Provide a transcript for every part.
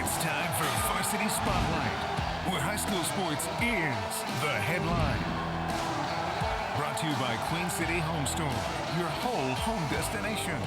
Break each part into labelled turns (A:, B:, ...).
A: It's time for Varsity Spotlight, where high school sports is the headline. Brought to you by Queen City Home Store, your whole home destination.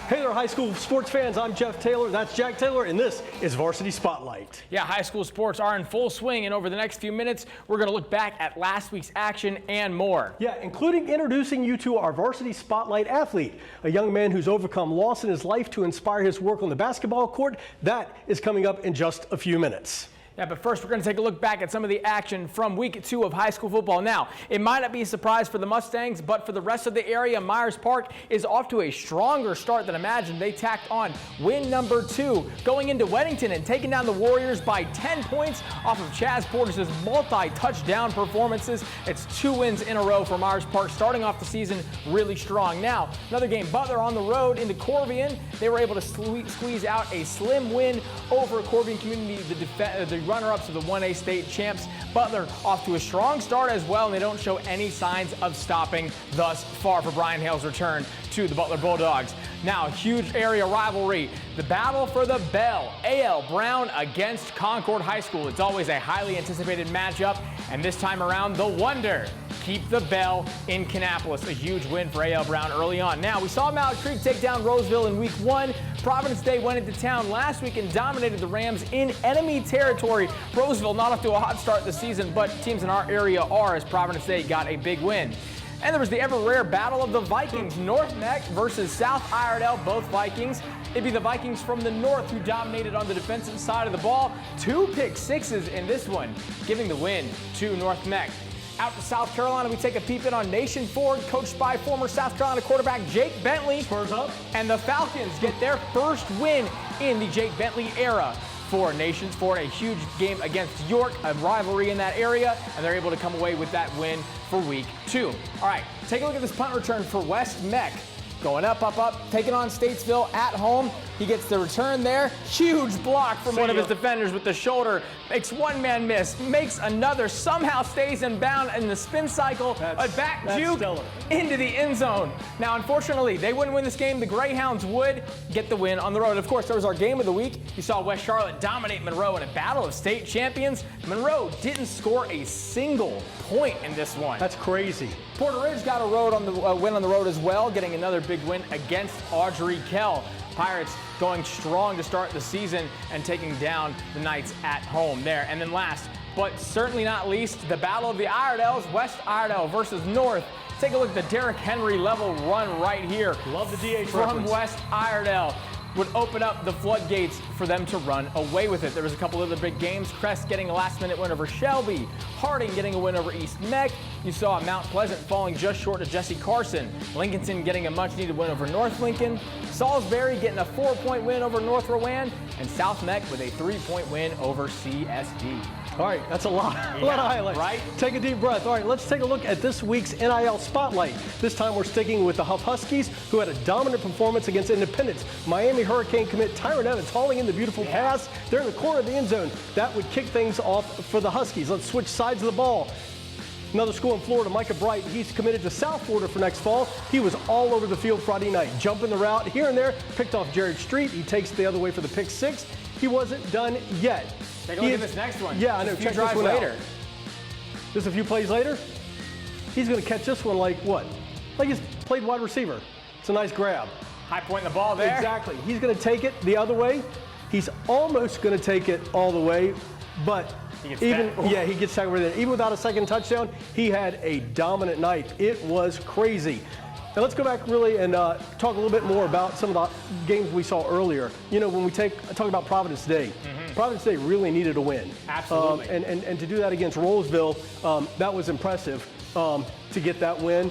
B: Hey there, high school sports fans. I'm Jeff Taylor. That's Jack Taylor, and this is Varsity Spotlight.
C: Yeah, high school sports are in full swing, and over the next few minutes, we're going to look back at last week's action and more.
B: Yeah, including introducing you to our Varsity Spotlight athlete, a young man who's overcome loss in his life to inspire his work on the basketball court. That is coming up in just a few minutes.
C: Yeah, but first we're going to take a look back at some of the action from week 2 of high school football. Now, it might not be a surprise for the Mustangs, but for the rest of the area, Myers Park is off to a stronger start than imagined. They tacked on win number 2, going into Weddington and taking down the Warriors by 10 points off of Chaz Portis' multi-touchdown performances. It's 2 wins in a row for Myers Park, starting off the season really strong. Now, another game, Butler on the road into Corvian. They were able to squeeze out a slim win over Corvian Community, the runner-ups of the 1A state champs. Butler off to a strong start as well, and they don't show any signs of stopping thus far for Brian Hale's return to the Butler Bulldogs. Now, huge area rivalry. The battle for the bell. A.L. Brown against Concord High School. It's always a highly anticipated matchup, and this time around, the Wonder keep the bell in Kannapolis. A huge win for A.L. Brown early on. Now, we saw Mallard Creek take down Roseville in week 1. Providence Day went into town last week and dominated the Rams in enemy territory. Roseville not off to a hot start this season, but teams in our area are, as Providence Day got a big win. And there was the ever-rare battle of the Vikings. North Meck versus South Iredell, both Vikings. It'd be the Vikings from the north who dominated on the defensive side of the ball. 2 pick sixes in this one, giving the win to North Meck. Out to South Carolina, we take a peep in on Nation Ford, coached by former South Carolina quarterback Jake Bentley.
B: Spurs up.
C: And the Falcons get their first win in the Jake Bentley era for Nations Ford. A huge game against York, a rivalry in that area, and they're able to come away with that win for week 2. All right, take a look at this punt return for West Meck. Going up, taking on Statesville at home. He gets the return there. Huge block from one of his defenders with the shoulder. Makes one man miss, makes another, somehow stays in bound in the spin cycle. A back juke into the end zone. Now, unfortunately, they wouldn't win this game. The Greyhounds would get the win on the road. Of course, there was our game of the week. You saw West Charlotte dominate Monroe in a battle of state champions. Monroe didn't score a single point in this one.
B: That's crazy.
C: Porter Ridge got a win on the road as well, getting another big win against Audrey Kell. Pirates going strong to start the season and taking down the Knights at home there. And then last, but certainly not least, the battle of the Iredells, West Iredell versus North. Take a look at the Derrick Henry level run right here.
B: Love the DH
C: from
B: reference.
C: West Iredell. Would open up the floodgates for them to run away with it. There was a couple other big games. Crest getting a last-minute win over Shelby. Harding getting a win over East Meck. You saw Mount Pleasant falling just short of Jesse Carson. Lincolnton getting a much-needed win over North Lincoln. Salisbury getting a 4-point win over North Rowan. And South Meck with a 3-point win over CSD.
B: All right, that's a lot of highlights.
C: Right?
B: Take a deep breath. All right, let's take a look at this week's NIL Spotlight. This time we're sticking with the Huff Huskies, who had a dominant performance against Independence. Miami Hurricane commit Tyron Evans hauling in the beautiful pass. They're in the corner of the end zone. That would kick things off for the Huskies. Let's switch sides of the ball. Another school in Florida, Micah Bright, he's committed to South Florida for next fall. He was all over the field Friday night, jumping the route here and there, picked off Jared Street. He takes the other way for the pick 6. He wasn't done yet.
C: Take a look at this next one.
B: Yeah, I know. Check this one later. Just a few plays later, he's going to catch this one like what? Like he's played wide receiver. It's a nice grab.
C: High point in the ball there.
B: Exactly. He's going to take it the other way. He's almost going to take it all the way, but he gets tackled with it. Even without a second touchdown, he had a dominant night. It was crazy. Now let's go back really and talk a little bit more about some of the games we saw earlier. You know, when we talk about Providence Day, Providence Day really needed a win.
C: Absolutely.
B: And to do that against Roseville, that was impressive to get that win.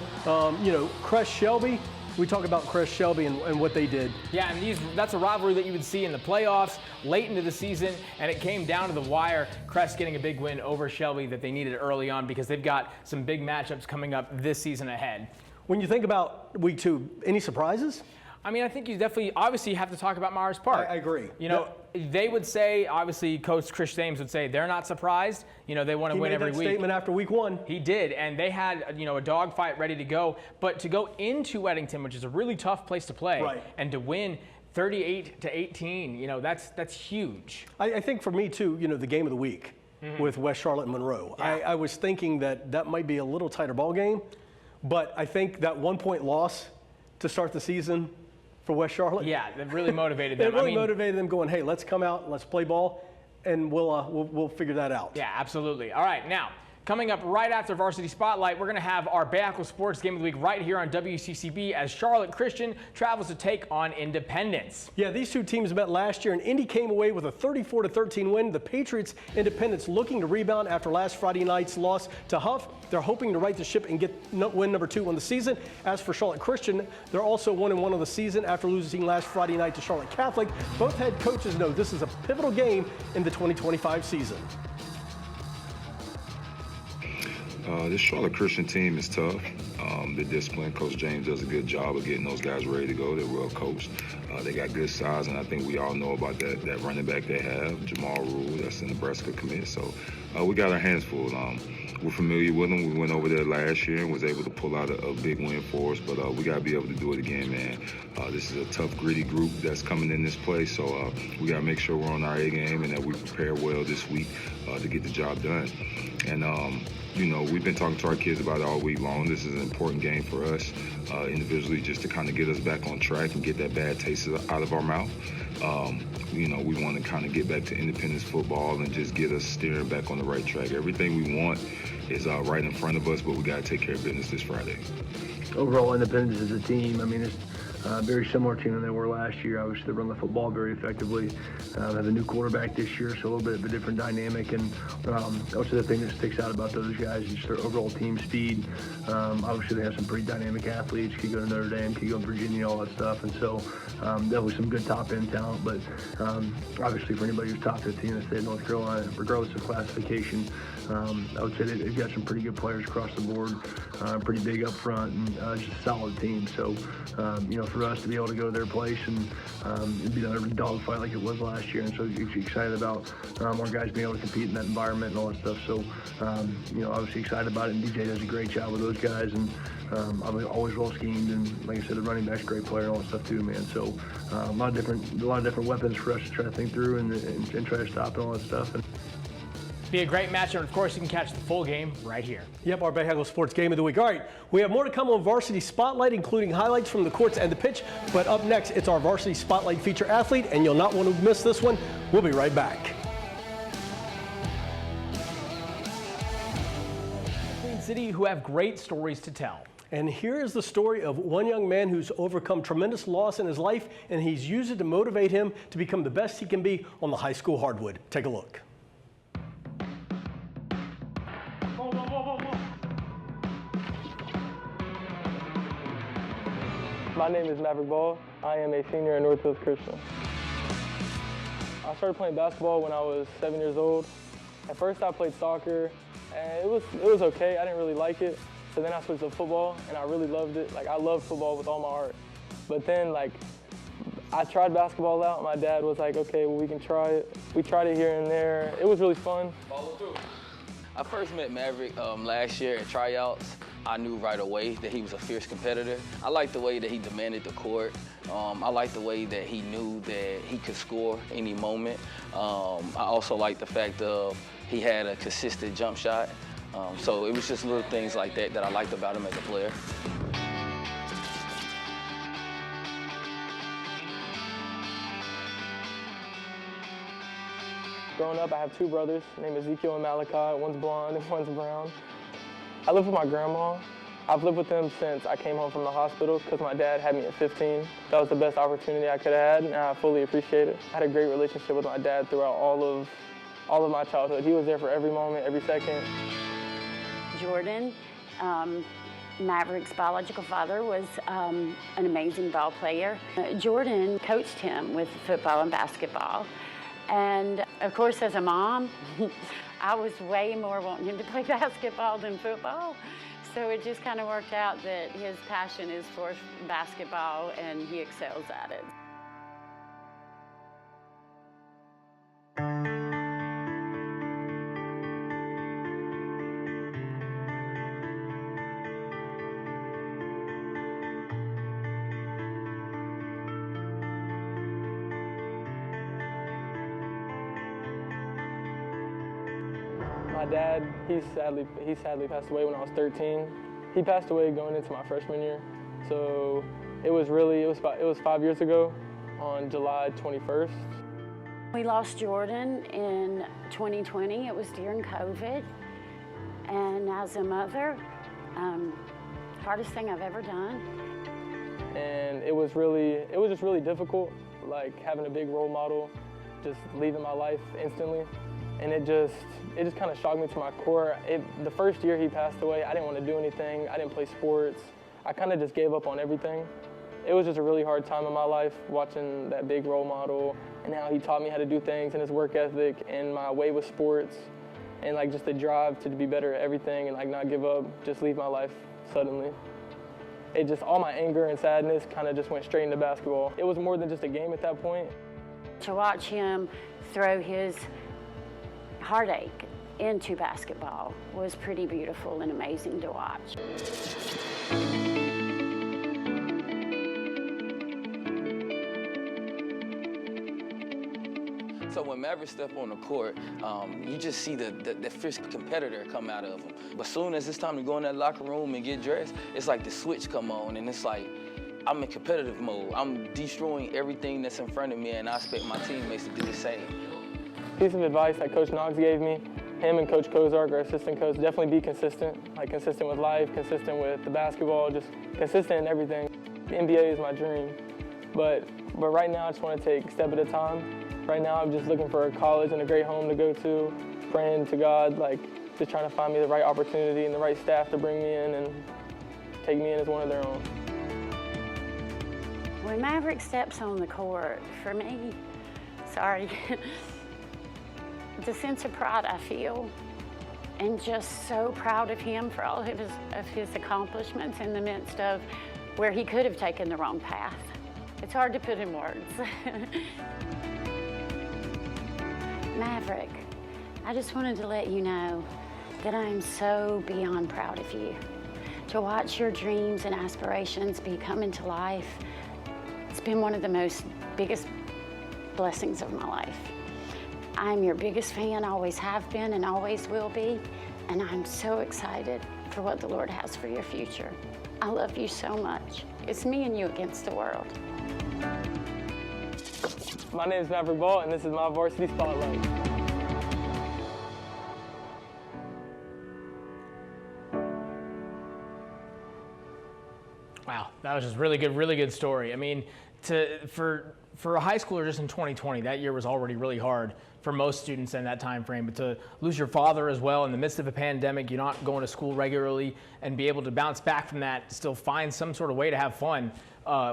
B: You know, Crest Shelby, we talk about Crest Shelby and what they did.
C: Yeah, and that's a rivalry that you would see in the playoffs late into the season, and it came down to the wire. Crest getting a big win over Shelby that they needed early on because they've got some big matchups coming up this season ahead.
B: When you think about week 2, any surprises?
C: I mean, I think you definitely, obviously, you have to talk about Myers Park.
B: I agree.
C: You know, they would say, obviously, Coach Chris Thames would say they're not surprised. You know, they want to win every week.
B: He made that statement after week 1.
C: He did, and they had, you know, a dogfight ready to go. But to go into Weddington, which is a really tough place to play, and to win 38-18, you know, that's huge.
B: I think for me too, you know, the game of the week with West Charlotte and Monroe.
C: Yeah.
B: I was thinking that might be a little tighter ball game, but I think that 1-point loss to start the season for West Charlotte.
C: Yeah, that really motivated them.
B: It really motivated them going, hey, let's come out, let's play ball, and we'll figure that out.
C: Yeah, absolutely. All right, now, coming up right after Varsity Spotlight, we're going to have our Bahakel Sports Game of the Week right here on WCCB as Charlotte Christian travels to take on Independence.
B: Yeah, these two teams met last year, and Indy came away with a 34-13 win. The Patriots Independence looking to rebound after last Friday night's loss to Huff. They're hoping to right the ship and get win number 2 on the season. As for Charlotte Christian, they're also 1-1 on the season after losing last Friday night to Charlotte Catholic. Both head coaches know this is a pivotal game in the 2025 season.
D: This Charlotte Christian team is tough. They're disciplined. Coach James does a good job of getting those guys ready to go. They're well coached. They got good size, and I think we all know about that running back they have, Jamal Rule, that's a Nebraska commit. So we got our hands full. We're familiar with them. We went over there last year and was able to pull out a big win for us, but we got to be able to do it again, man. This is a tough, gritty group that's coming in this place, so we got to make sure we're on our A game and that we prepare well this week to get the job done. And, you know, we've been talking to our kids about it all week long. This is an important game for us individually, just to kind of get us back on track and get that bad taste out of our mouth. You know, we want to kind of get back to Independence football and just get us steering back on the right track. Everything we want is right in front of us, but we got to take care of business this Friday.
E: Overall, Independence as a team, I mean, it's a very similar team than they were last year. Obviously, they run the football very effectively. They have a new quarterback this year, so a little bit of a different dynamic. And also the thing that sticks out about those guys is just their overall team speed. Obviously, they have some pretty dynamic athletes. Could go to Notre Dame, could go to Virginia, all that stuff. And so there was some good top-end talent. But obviously, for anybody who's top 15 in the state of North Carolina, regardless of classification, I would say they've got some pretty good players across the board, pretty big up front, and just a solid team. So, you know, for us to be able to go to their place and be another dogfight like it was last year, and so excited about our guys being able to compete in that environment and all that stuff. So, you know, obviously excited about it, and DJ does a great job with those guys, and always well schemed, and like I said, the running back's a great player and all that stuff too, man. So, a lot of different weapons for us to try to think through and try to stop and all that stuff.
C: Be a great matchup, and of course you can catch the full game right here.
B: Yep, our Bahakel Sports Game of the Week. All right, we have more to come on Varsity Spotlight, including highlights from the courts and the pitch. But up next, it's our Varsity Spotlight feature athlete, and you'll not want to miss this one. We'll be right back.
C: Queen City, who have great stories to tell.
B: And here is the story of one young man who's overcome tremendous loss in his life, and he's used it to motivate him to become the best he can be on the high school hardwood. Take a look.
F: My name is Maverick Ball. I am a senior at North Hills Christian. I started playing basketball when I was 7 years old. At first I played soccer, and it was okay. I didn't really like it. So then I switched to football, and I really loved it. Like, I loved football with all my heart. But then, like, I tried basketball out. My dad was like, okay, well, we can try it. We tried it here and there. It was really fun.
G: Follow through. I first met Maverick last year at tryouts. I knew right away that he was a fierce competitor. I liked the way that he demanded the court. I liked the way that he knew that he could score any moment. I also liked the fact of he had a consistent jump shot. So it was just little things like that that I liked about him as a player.
F: Growing up, I have two brothers named Ezekiel and Malachi. One's blonde and one's brown. I live with my grandma. I've lived with them since I came home from the hospital because my dad had me at 15. That was the best opportunity I could have had, and I fully appreciate it. I had a great relationship with my dad throughout all of my childhood. He was there for every moment, every second.
H: Jordan, Maverick's biological father, was an amazing ball player. Jordan coached him with football and basketball. And of course, as a mom, I was way more wanting him to play basketball than football. So it just kind of worked out that his passion is for basketball and he excels at it.
F: dad, he sadly passed away when I was 13. He passed away going into my freshman year. So it was 5 years ago on July 21st.
H: We lost Jordan in 2020. It was during COVID. And as a mother, hardest thing I've ever done.
F: And it was just really difficult, like having a big role model just leaving my life instantly. And it just kind of shocked me to my core. The first year he passed away, I didn't want to do anything. I didn't play sports. I kind of just gave up on everything. It was just a really hard time in my life watching that big role model and how he taught me how to do things and his work ethic and my way with sports and like just the drive to be better at everything and like not give up, just leave my life suddenly. It just, all my anger and sadness kind of just went straight into basketball. It was more than just a game at that point.
H: To watch him throw his heartache into basketball was pretty beautiful and amazing to watch.
G: So when Maverick step on the court, you just see the fierce competitor come out of him. But soon as it's time to go in that locker room and get dressed, it's like the switch come on, and it's like, I'm in competitive mode. I'm destroying everything that's in front of me, and I expect my teammates to do the same.
F: Piece of advice that Coach Knox gave me, him and Coach Kozark, our assistant coach, definitely be consistent. Like consistent with life, consistent with the basketball, just consistent in everything. The NBA is my dream. But right now I just want to take a step at a time. Right now I'm just looking for a college and a great home to go to, praying to God, like just trying to find me the right opportunity and the right staff to bring me in and take me in as one of their own.
H: When Maverick steps on the court, for me, the sense of pride I feel, and just so proud of him for all of his accomplishments in the midst of where he could have taken the wrong path. It's hard to put in words. Maverick, I just wanted to let you know that I am so beyond proud of you. To watch your dreams and aspirations be come into life, it's been one of the biggest blessings of my life. I'm your biggest fan, always have been and always will be, and I'm so excited for what the Lord has for your future. I love you so much. It's me and you against the world.
F: My name is Maverick Ball, and this is my Varsity Spotlight.
C: Wow, that was just really good story. I mean, for a high schooler just in 2020, that year was already really hard for most students in that time frame. But to lose your father as well in the midst of a pandemic, you're not going to school regularly, and be able to bounce back from that, still find some sort of way to have fun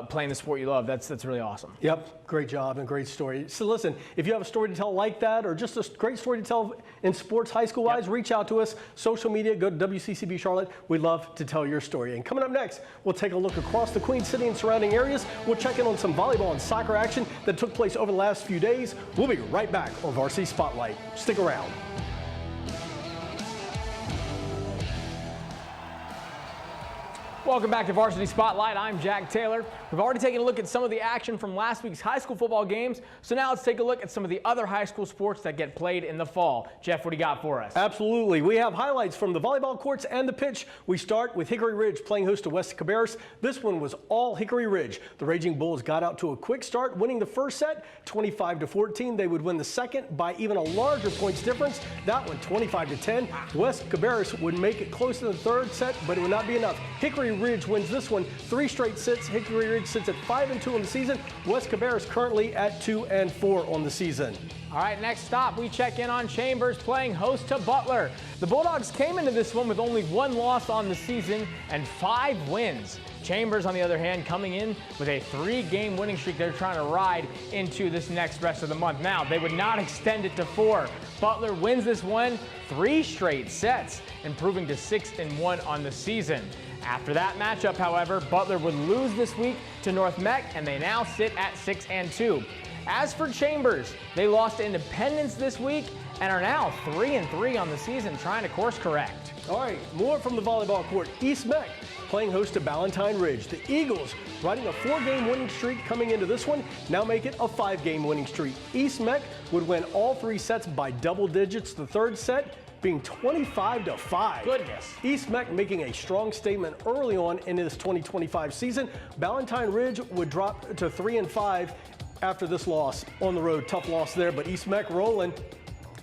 C: playing the sport you love, that's really awesome.
B: Yep, great job and great story. So listen, if you have a story to tell like that, or just a great story to tell in sports high school wise, reach out to us. Social media, go to WCCB Charlotte. We'd love to tell your story. And coming up next, we'll take a look across the Queen City and surrounding areas. We'll check in on some volleyball and soccer action that took place over the last few days. We'll be right back on Varsity Spotlight. Stick around.
C: Welcome back to Varsity Spotlight. I'm Jack Taylor. We've already taken a look at some of the action from last week's high school football games, so now let's take a look at some of the other high school sports that get played in the fall. Jeff, what do you got for us?
B: Absolutely. We have highlights from the volleyball courts and the pitch. We start with Hickory Ridge playing host to West Cabarrus. This one was all Hickory Ridge. The Raging Bulls got out to a quick start, winning the first set 25-14. They would win the second by even a larger points difference. That one 25-10. West Cabarrus would make it close in the third set, but it would not be enough. Hickory Ridge wins this one 3 straight sets. Hickory Ridge sits at 5-2 on the season. West Cabarrus currently at 2-4 on the season.
C: All right, next stop, we check in on Chambers playing host to Butler. The Bulldogs came into this one with only 1 loss on the season and 5 wins. Chambers, on the other hand, coming in with a 3-game winning streak they're trying to ride into this next rest of the month. Now, they would not extend it to 4. Butler wins this one 3 straight sets, improving to 6-1 on the season. After that matchup, however, Butler would lose this week to North Meck, and they now sit at 6-2. As for Chambers, they lost to Independence this week and are now 3-3 on the season, trying to course correct.
B: All right, more from the volleyball court. East Meck playing host to Ballantyne Ridge. The Eagles, riding a 4-game winning streak coming into this one, now make it a 5-game winning streak. East Meck would win all 3 sets by double digits. The third set, being 25-5.
C: Goodness.
B: East Meck making a strong statement early on in this 2025 season. Ballantine Ridge would drop to 3-5 after this loss on the road. Tough loss there, but East Meck rolling.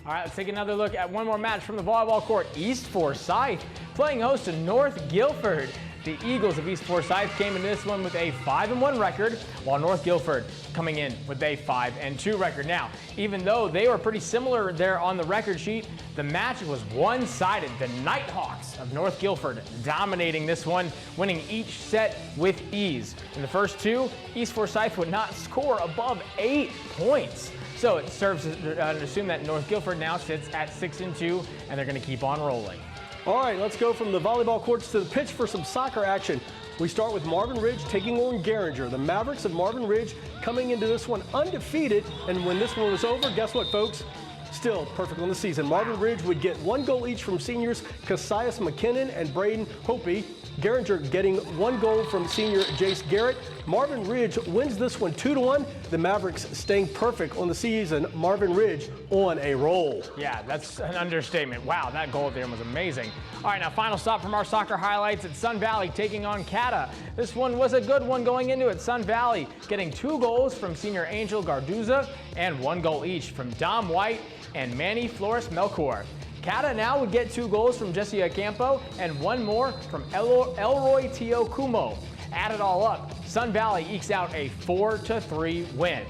C: All right, let's take another look at one more match from the volleyball court. East Forsyth playing host to North Guilford. The Eagles of East Forsyth came in this one with a 5-1 record, while North Guilford coming in with a 5-2 record. Now, even though they were pretty similar there on the record sheet, the match was one-sided. The Nighthawks of North Guilford dominating this one, winning each set with ease. In the first two, East Forsyth would not score above 8 points. So it serves to assume that North Guilford now sits at 6-2, and they're going to keep on rolling.
B: All right, let's go from the volleyball courts to the pitch for some soccer action. We start with Marvin Ridge taking on Garinger. The Mavericks of Marvin Ridge coming into this one undefeated, and when this one was over, guess what, folks? Still perfect on the season. Marvin Ridge would get 1 goal each from seniors Cassius McKinnon and Braden Hopi. Garinger getting 1 goal from senior Jace Garrett. Marvin Ridge wins this one 2-1. The Mavericks staying perfect on the season. Marvin Ridge on a roll.
C: Yeah, that's an understatement. Wow, that goal there was amazing. All right, now final stop from our soccer highlights at Sun Valley taking on Cata. This one was a good one going into it. Sun Valley getting 2 goals from senior Angel Garduza and 1 goal each from Dom White and Manny Flores Melchor. Cata now would get 2 goals from Jesse Acampo and 1 more from Elroy Tio Kumo. Add it all up, Sun Valley ekes out a 4-3 win.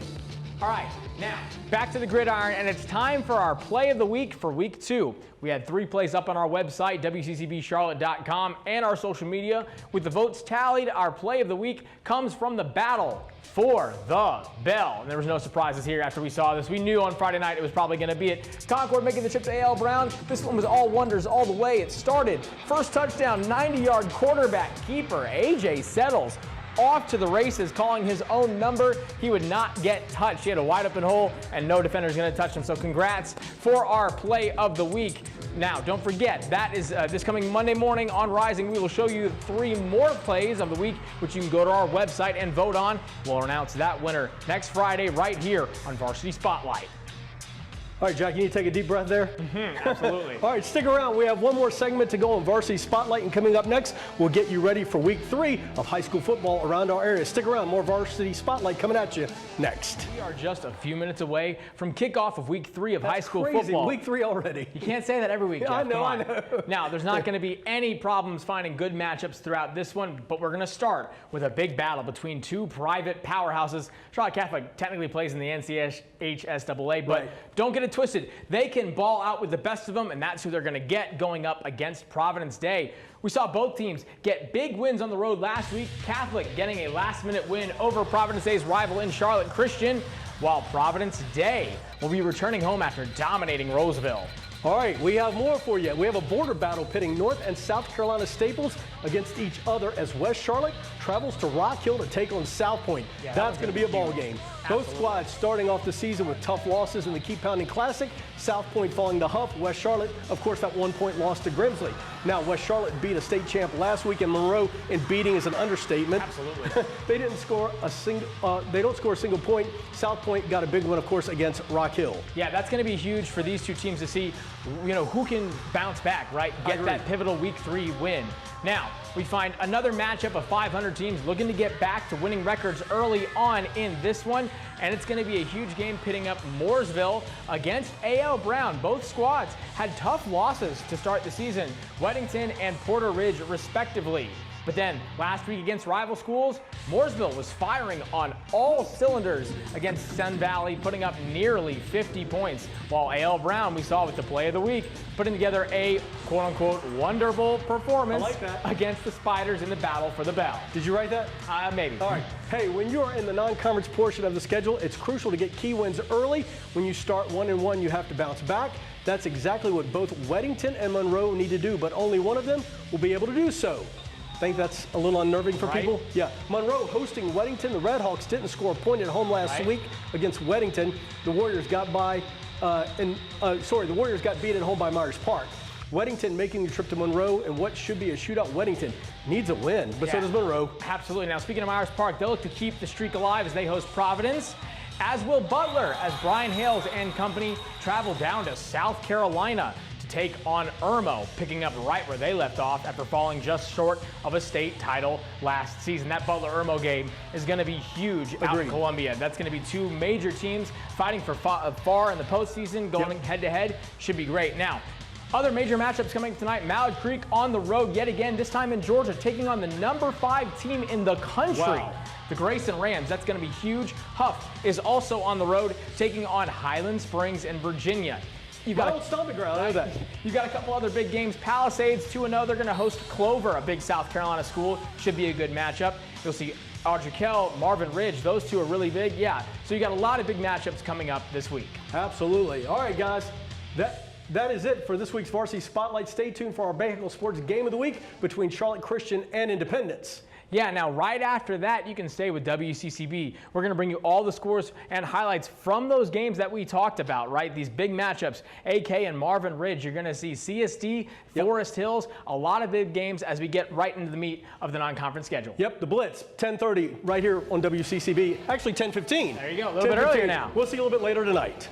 C: All right, now back to the gridiron, and it's time for our play of the week for week 2. We had 3 plays up on our website, WCCBCharlotte.com, and our social media. With the votes tallied, our play of the week comes from the battle for the bell. And there was no surprises here after we saw this. We knew on Friday night it was probably going to be it. Concord making the trip to A.L. Brown. This one was all wonders all the way. It started. First touchdown, 90-yard quarterback keeper, A.J. Settles. Off to the races, calling his own number. He would not get touched. He had a wide open hole, and no defender is going to touch him. So congrats for our play of the week. Now, don't forget, that is this coming Monday morning on Rising. We will show you 3 more plays of the week, which you can go to our website and vote on. We'll announce that winner next Friday right here on Varsity Spotlight.
B: All right, Jack, you need to take a deep breath there?
C: Absolutely.
B: All right, stick around. We have one more segment to go on Varsity Spotlight, and coming up next, we'll get you ready for week 3 of high school football around our area. Stick around. More Varsity Spotlight coming at you next.
C: We are just a few minutes away from kickoff of week 3 of high school
B: crazy.
C: football.
B: Week 3 already.
C: You can't say that every week, Jeff.
B: I know,
C: Come on.
B: I know.
C: Now, there's not going to be any problems finding good matchups throughout this one, but we're going to start with a big battle between 2 private powerhouses. Charlotte Catholic technically plays in the NCHSAA, but don't get it twisted. They can ball out with the best of them, and that's who they're going to get going up against Providence Day. We saw both teams get big wins on the road last week. Catholic getting a last-minute win over Providence Day's rival in Charlotte Christian, while Providence Day will be returning home after dominating Roseville.
B: All right, we have more for you. We have a border battle pitting North and South Carolina Staples against each other as West Charlotte travels to Rock Hill to take on South Point.
C: Yeah,
B: that's going to be a ball game. Both
C: Absolutely.
B: squads starting off the season with tough losses in the Keep Pounding Classic. South Point falling to Huff. West Charlotte, of course, that 1-point loss to Grimsley. Now, West Charlotte beat a state champ last week in Monroe, and beating is an understatement.
C: Absolutely.
B: They didn't score a single. They don't score a single point. South Point got a big one, of course, against Rock Hill.
C: Yeah, that's going to be huge for these 2 teams to see, who can bounce back, right? Get that pivotal week 3 win. Now, we find another matchup of 500 teams looking to get back to winning records early on in this one, and it's going to be a huge game pitting up Mooresville against A.L. Brown. Both squads had tough losses to start the season, Weddington and Porter Ridge respectively. But then last week against rival schools, Mooresville was firing on all cylinders against Sun Valley, putting up nearly 50 points, while A.L. Brown, we saw with the play of the week, putting together a quote-unquote wonderful performance against the Spiders in the battle for the bell.
B: Did you write that?
C: Maybe.
B: All right. Hey, when you're in the non-conference portion of the schedule, it's crucial to get key wins early. When you start 1-1, you have to bounce back. That's exactly what both Weddington and Monroe need to do, but only one of them will be able to do so. Think that's a little unnerving for people? Yeah. Monroe hosting Weddington. The Redhawks didn't score a point at home last week against Weddington. The Warriors got the Warriors got beat at home by Myers Park. Weddington making the trip to Monroe, and what should be a shootout. Weddington needs a win, but so does Monroe.
C: Absolutely. Now, speaking of Myers Park, they'll look to keep the streak alive as they host Providence, as will Butler, as Brian Hales and company travel down to South Carolina to take on Irmo, picking up right where they left off after falling just short of a state title last season. That Butler-Irmo game is going to be huge out in Columbia. That's going to be two major teams fighting for far in the postseason, going head-to-head. Should be great. Now, other major matchups coming tonight. Mallard Creek on the road yet again, this time in Georgia, taking on the number 5 team in the country. The Grayson Rams. That's going to be huge. Huff is also on the road, taking on Highland Springs in Virginia. You got a stomping ground. I know that. You got a couple other big games. Palisades 2-0. They're going to host Clover, a big South Carolina school. Should be a good matchup. You'll see Audrey-Kell, Marvin Ridge. Those two are really big. Yeah. So you got a lot of big matchups coming up this week.
B: Absolutely. All right, guys. That is it for this week's Varsity Spotlight. Stay tuned for our Bahakel Sports Game of the Week between Charlotte Christian and Independence.
C: Yeah, now right after that, you can stay with WCCB. We're going to bring you all the scores and highlights from those games that we talked about, right? These big matchups, AK and Marvin Ridge. You're going to see CSD, Forest Hills, a lot of big games as we get right into the meat of the non-conference schedule.
B: Yep, the Blitz, 10:30 right here on WCCB. Actually, 10:15.
C: There you go, a little bit earlier now.
B: We'll see you a little bit later tonight.